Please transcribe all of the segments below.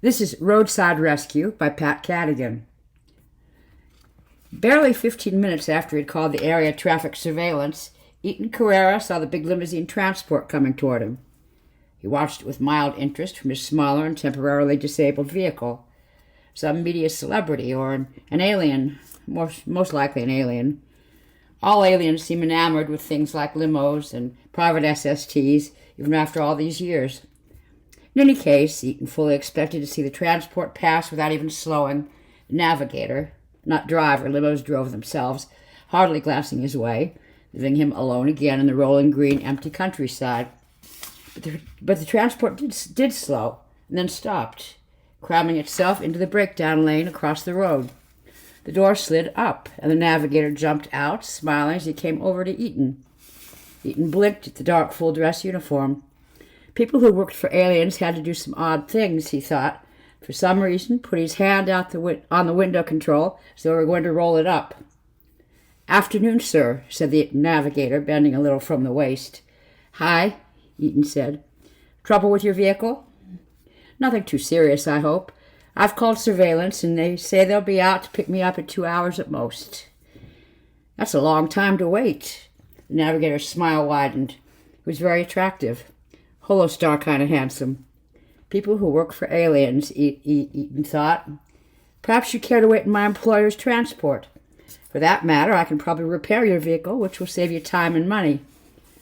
This is Roadside Rescue by Patt Carigan. Barely 15 minutes after he'd called the area traffic surveillance, Eaton Carrera saw the big limousine transport coming toward him. He watched it with mild interest from his smaller and temporarily disabled vehicle. Some media celebrity or an alien, most likely an alien. All aliens seem enamored with things like limos and private SSTs, even after all these years. In any case, Eaton fully expected to see the transport pass without even slowing. The navigator, not driver, limos drove themselves, hardly glancing his way, leaving him alone again in the rolling green, empty countryside. But the transport did slow, and then stopped, cramming itself into the breakdown lane across the road. The door slid up, and the navigator jumped out, smiling as he came over to Eaton. Eaton blinked at the dark full-dress uniform. People who worked for aliens had to do some odd things, he thought. For some reason, put his hand out on the window control as though he were going to roll it up. "Afternoon, sir," said the navigator, bending a little from the waist. "Hi," Eaton said. "Trouble with your vehicle?" "Nothing too serious, I hope. I've called surveillance, and they say they'll be out to pick me up in 2 hours at most." "That's a long time to wait." The navigator's smile widened. It was very attractive. Holostar kind of handsome. People who work for aliens, Eaton thought. "Perhaps you care to wait in my employer's transport. For that matter, I can probably repair your vehicle, which will save you time and money.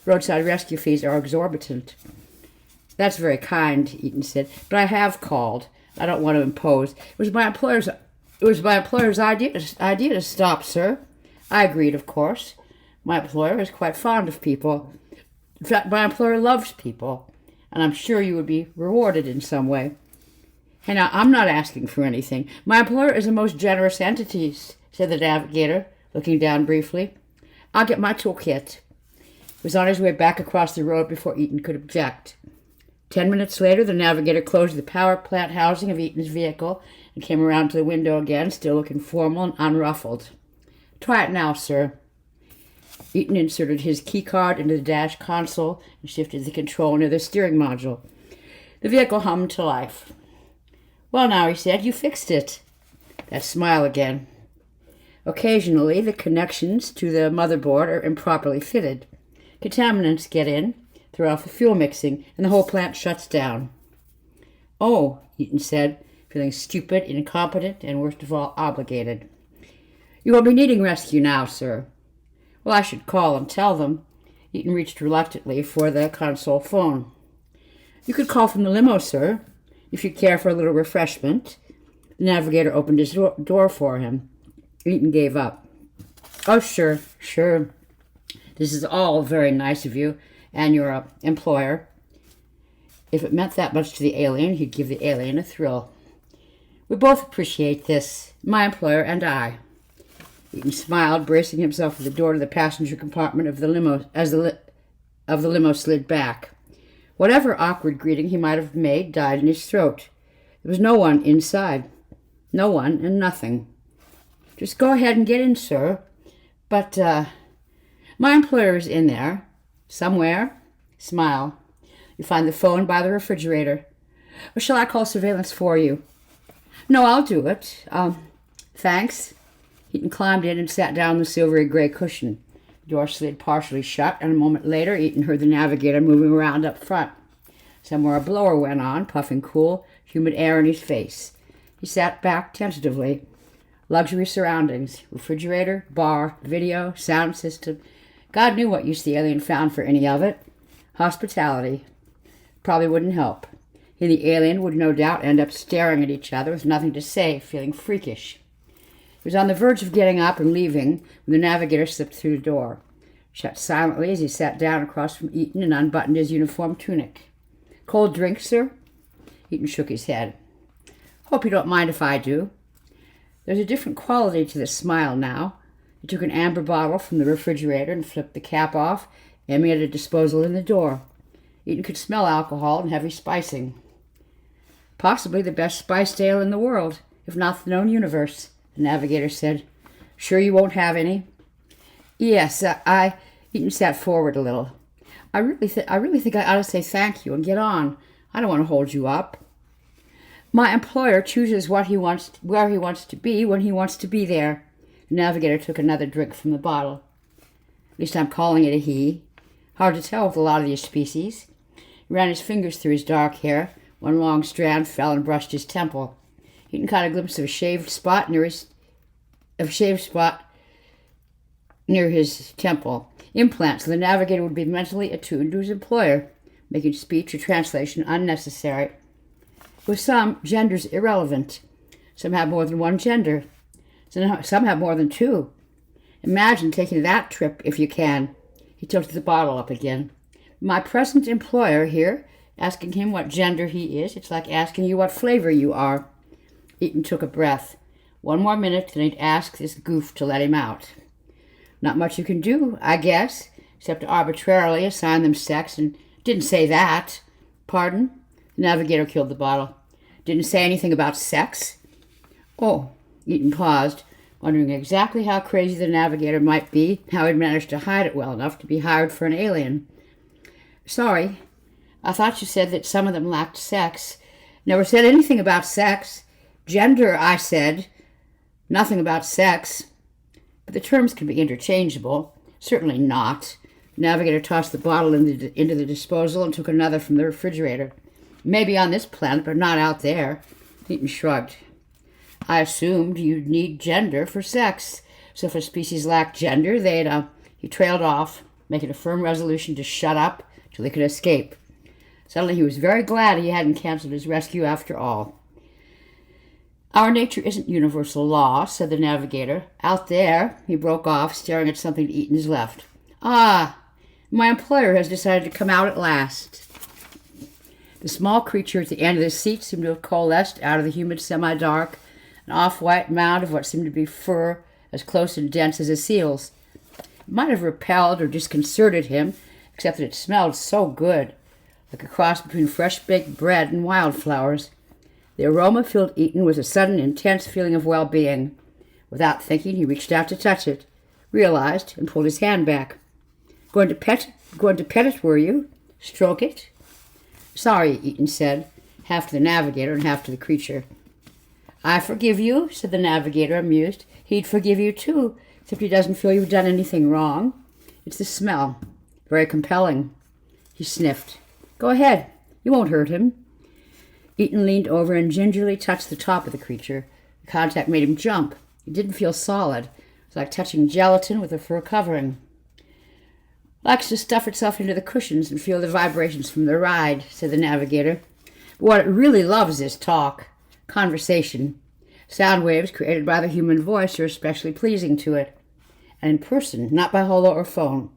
Roadside rescue fees are exorbitant." "That's very kind," Eaton said, "but I have called. I don't want to impose. It was my employer's idea to stop, sir." I agreed, of course. My employer is quite fond of people. In fact, my employer loves people, and I'm sure you would be rewarded in some way. "Hey, now, I'm not asking for anything. My employer is a most generous entity," said the navigator, looking down briefly. "I'll get my toolkit." He was on his way back across the road before Eaton could object. 10 minutes later, the navigator closed the power plant housing of Eaton's vehicle and came around to the window again, still looking formal and unruffled. "Try it now, sir." Eaton inserted his key card into the dash console and shifted the control near the steering module. The vehicle hummed to life. "Well now," he said, "you fixed it." That smile again. Occasionally, the connections to the motherboard are improperly fitted. Contaminants get in, throw off the fuel mixing, and the whole plant shuts down. "Oh," Eaton said, feeling stupid, incompetent, and worst of all, obligated. "You won't be needing rescue now, sir." "Well, I should call and tell them." Eaton reached reluctantly for the console phone. "You could call from the limo, sir, if you'd care for a little refreshment." The navigator opened his door for him. Eaton gave up. "Oh, sure. This is all very nice of you and your employer." If it meant that much to the alien, he'd give the alien a thrill. "We both appreciate this, my employer and I." Eaton smiled, bracing himself for the door to the passenger compartment of the limo as the limo slid back. Whatever awkward greeting he might have made died in his throat. There was no one inside. No one and nothing. "Just go ahead and get in, sir. But, my employer is in there. Somewhere." Smile. "You find the phone by the refrigerator. Or shall I call surveillance for you?" "No, I'll do it. Thanks." Eaton climbed in and sat down on the silvery gray cushion. The door slid partially shut, and a moment later Eaton heard the navigator moving around up front. Somewhere a blower went on, puffing cool, humid air in his face. He sat back tentatively. Luxury surroundings, refrigerator, bar, video, sound system. God knew what use the alien found for any of it. Hospitality. Probably wouldn't help. He and the alien would no doubt end up staring at each other with nothing to say, feeling freakish. He was on the verge of getting up and leaving when the navigator slipped through the door. Shut silently as he sat down across from Eaton and unbuttoned his uniform tunic. "Cold drink, sir?" Eaton shook his head. "Hope you don't mind if I do." There's a different quality to the smile now. He took an amber bottle from the refrigerator and flipped the cap off, aiming at a disposal in the door. Eaton could smell alcohol and heavy spicing. "Possibly the best spiced ale in the world, if not the known universe," the navigator said. "Sure you won't have any?" "Yes, Eaton sat forward a little. I really think I ought to say thank you and get on. I don't want to hold you up." My employer chooses where he wants to be when he wants to be there. The navigator took another drink from the bottle. At least I'm calling it a he. Hard to tell with a lot of these species. He ran his fingers through his dark hair. One long strand fell and brushed his temple. Eaton caught a glimpse of a shaved spot near his temple. Implant, so the navigator would be mentally attuned to his employer, making speech or translation unnecessary. With some, gender's irrelevant. Some have more than one gender. Some have more than two. Imagine taking that trip if you can. He tilted the bottle up again. My present employer here, asking him what gender he is, it's like asking you what flavor you are. Eaton took a breath. One more minute, then he'd ask this goof to let him out. Not much you can do, I guess, except to arbitrarily assign them sex, and didn't say that. Pardon? The navigator killed the bottle. Didn't say anything about sex? Oh, Eaton paused, wondering exactly how crazy the navigator might be, how he'd managed to hide it well enough to be hired for an alien. Sorry, I thought you said that some of them lacked sex. Never said anything about sex. Gender, I said. Nothing about sex. But the terms can be interchangeable. Certainly not. The navigator tossed the bottle into the disposal and took another from the refrigerator. Maybe on this planet, but not out there. Eaton shrugged. I assumed you'd need gender for sex. So if a species lacked gender, they'd, He trailed off, making a firm resolution to shut up till he could escape. Suddenly he was very glad he hadn't canceled his rescue after all. Our nature isn't universal law, said the navigator. Out there, he broke off, staring at something to Eaton's left. Ah, my employer has decided to come out at last. The small creature at the end of the seat seemed to have coalesced out of the humid semi-dark, an off-white mound of what seemed to be fur, as close and dense as a seal's. It might have repelled or disconcerted him, except that it smelled so good, like a cross between fresh-baked bread and wildflowers. The aroma filled Eaton with a sudden, intense feeling of well-being. Without thinking, he reached out to touch it, realized, and pulled his hand back. Going to pet it, were you? Stroke it? Sorry, Eaton said, half to the navigator and half to the creature. I forgive you, said the navigator, amused. He'd forgive you, too, except he doesn't feel you've done anything wrong. It's the smell. Very compelling. He sniffed. Go ahead. You won't hurt him. Eaton leaned over and gingerly touched the top of the creature. The contact made him jump. It didn't feel solid. It was like touching gelatin with a fur covering. Likes to stuff itself into the cushions and feel the vibrations from the ride, said the navigator. But what it really loves is talk, conversation. Sound waves created by the human voice are especially pleasing to it. And in person, not by holo or phone.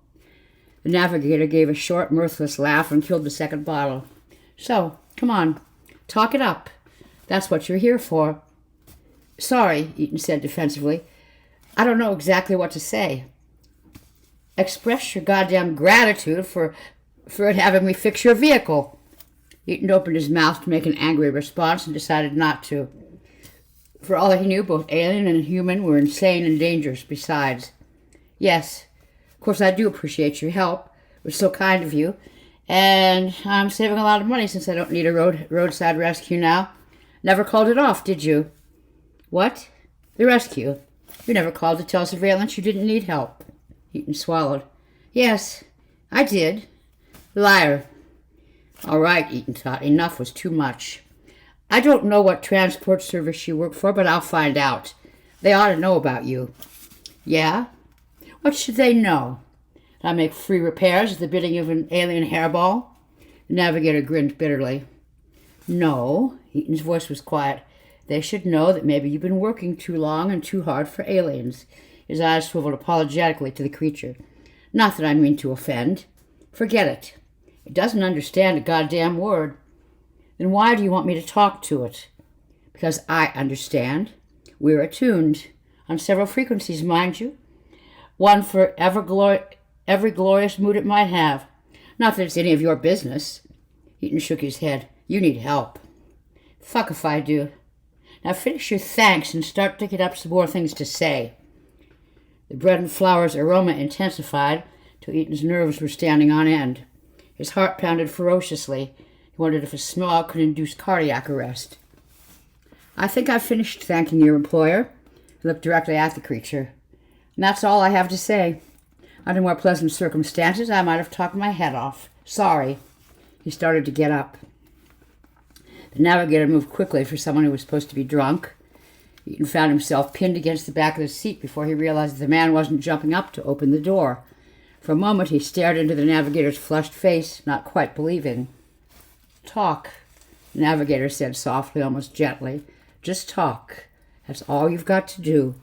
The navigator gave a short, mirthless laugh and killed the second bottle. So, come on. Talk it up. That's what you're here for. Sorry, Eaton said defensively. I don't know exactly what to say. Express your goddamn gratitude for it having me fix your vehicle. Eaton opened his mouth to make an angry response and decided not to. For all he knew, both alien and human were insane and dangerous besides. Yes, of course I do appreciate your help. It was so kind of you. And I'm saving a lot of money since I don't need a roadside rescue now. Never called it off, did you? What? The rescue. You never called to tell surveillance you didn't need help. Eaton swallowed. Yes, I did. Liar. All right, Eaton thought. Enough was too much. I don't know what transport service you work for, but I'll find out. They ought to know about you. Yeah? What should they know? I make free repairs at the bidding of an alien hairball? The navigator grinned bitterly. No, Eaton's voice was quiet. They should know that maybe you've been working too long and too hard for aliens. His eyes swiveled apologetically to the creature. Not that I mean to offend. Forget it. It doesn't understand a goddamn word. Then why do you want me to talk to it? Because I understand. We're attuned. On several frequencies, mind you. One for every glorious mood it might have. Not that it's any of your business. Eaton shook his head. You need help. Fuck if I do. Now finish your thanks and start picking up some more things to say. The bread and flowers aroma intensified till Eaton's nerves were standing on end. His heart pounded ferociously. He wondered if a smell could induce cardiac arrest. I think I've finished thanking your employer. He looked directly at the creature. And that's all I have to say. Under more pleasant circumstances, I might have talked my head off. Sorry. He started to get up. The navigator moved quickly for someone who was supposed to be drunk. Eaton found himself pinned against the back of the seat before he realized the man wasn't jumping up to open the door. For a moment he stared into the navigator's flushed face, not quite believing. Talk, the navigator said softly, almost gently. Just talk. That's all you've got to do.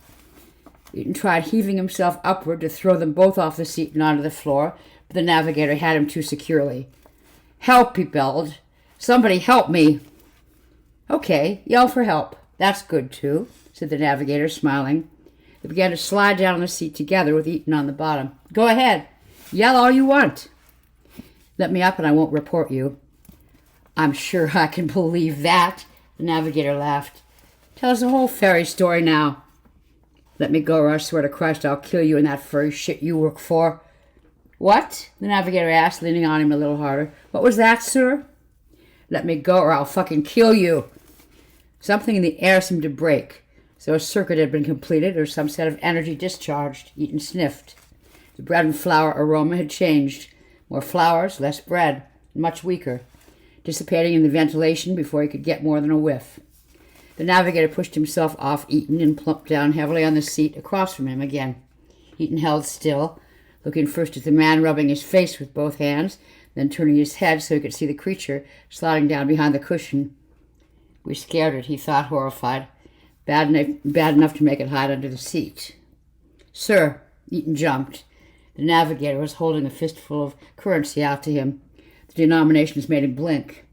Eaton tried heaving himself upward to throw them both off the seat and onto the floor, but the navigator had him too securely. Help, he bellowed. Somebody help me. Okay, yell for help. That's good, too, said the navigator, smiling. They began to slide down on the seat together with Eaton on the bottom. Go ahead. Yell all you want. Let me up and I won't report you. I'm sure I can believe that, the navigator laughed. Tell us the whole fairy story now. Let me go or I swear to Christ I'll kill you and that furry shit you work for. What? The navigator asked, leaning on him a little harder. What was that, sir? Let me go or I'll fucking kill you. Something in the air seemed to break. So a circuit had been completed or some set of energy discharged. Eaton sniffed. The bread and flour aroma had changed. More flowers, less bread, and much weaker, dissipating in the ventilation before he could get more than a whiff. The navigator pushed himself off Eaton and plumped down heavily on the seat across from him again. Eaton held still, looking first at the man rubbing his face with both hands, then turning his head so he could see the creature sliding down behind the cushion. We scared it, he thought, horrified. Bad enough to make it hide under the seat. Sir, Eaton jumped. The navigator was holding a fistful of currency out to him. The denominations made him blink.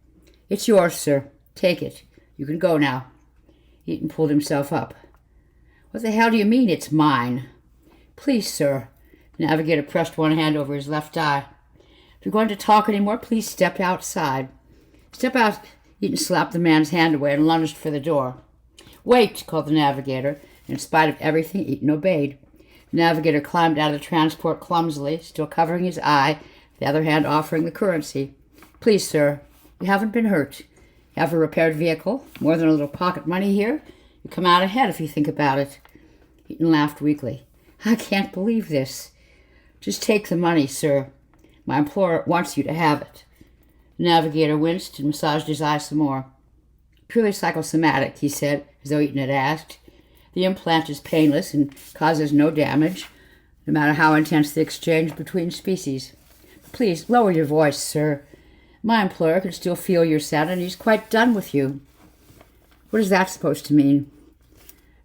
It's yours, sir. Take it. You can go now. Eaton pulled himself up. What the hell do you mean it's mine? Please, sir. The navigator pressed one hand over his left eye. If you're going to talk any more, please step outside. Step out. Eaton slapped the man's hand away and lunged for the door. Wait, called the navigator, and in spite of everything, Eaton obeyed. The navigator climbed out of the transport clumsily, still covering his eye, the other hand offering the currency. Please, sir, you haven't been hurt. You have a repaired vehicle, more than a little pocket money here. You come out ahead if you think about it. Eaton laughed weakly. I can't believe this. Just take the money, sir. My employer wants you to have it. The navigator winced and massaged his eye some more. Purely psychosomatic, he said, as though Eaton had asked. The implant is painless and causes no damage, no matter how intense the exchange between species. Please, lower your voice, sir. My employer can still feel your sound, and he's quite done with you. What is that supposed to mean?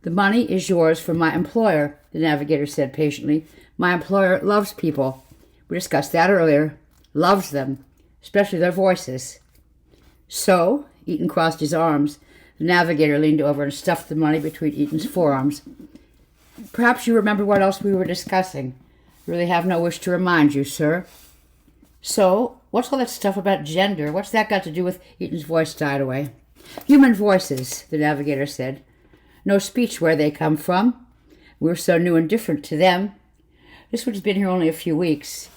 The money is yours from my employer, the navigator said patiently. My employer loves people. We discussed that earlier. Loves them, especially their voices. So, Eaton crossed his arms. The navigator leaned over and stuffed the money between Eaton's forearms. Perhaps you remember what else we were discussing. I really have no wish to remind you, sir. So, what's all that stuff about gender? What's that got to do with... Eaton's voice died away. Human voices, the navigator said. No speech where they come from. We're so new and different to them. This one's been here only a few weeks.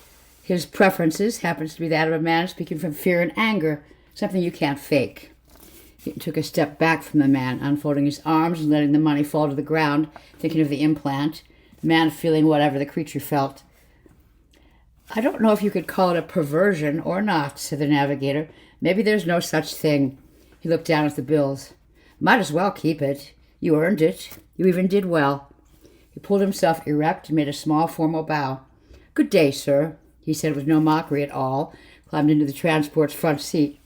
His preferences happens to be that of a man speaking from fear and anger, something you can't fake. He took a step back from the man, unfolding his arms and letting the money fall to the ground, thinking of the implant, the man feeling whatever the creature felt. I don't know if you could call it a perversion or not, said the navigator. Maybe there's no such thing. He looked down at the bills. Might as well keep it. You earned it. You even did well. He pulled himself erect and made a small formal bow. Good day, sir, he said with no mockery at all, climbed into the transport's front seat.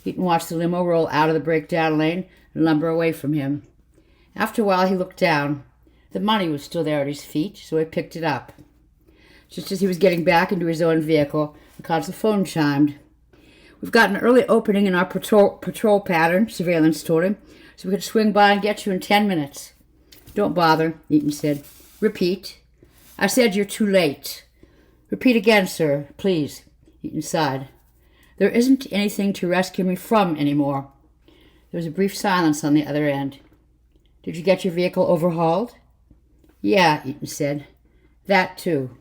Eaton watched the limo roll out of the breakdown lane and lumber away from him. After a while he looked down. The money was still there at his feet, so he picked it up. Just as he was getting back into his own vehicle, the console phone chimed. We've got an early opening in our patrol pattern, surveillance told him, so we could swing by and get you in 10 minutes. Don't bother, Eaton said. Repeat. I said you're too late. Repeat again, sir, please. Eaton sighed. There isn't anything to rescue me from anymore. There was a brief silence on the other end. Did you get your vehicle overhauled? Yeah, Eaton said. That too.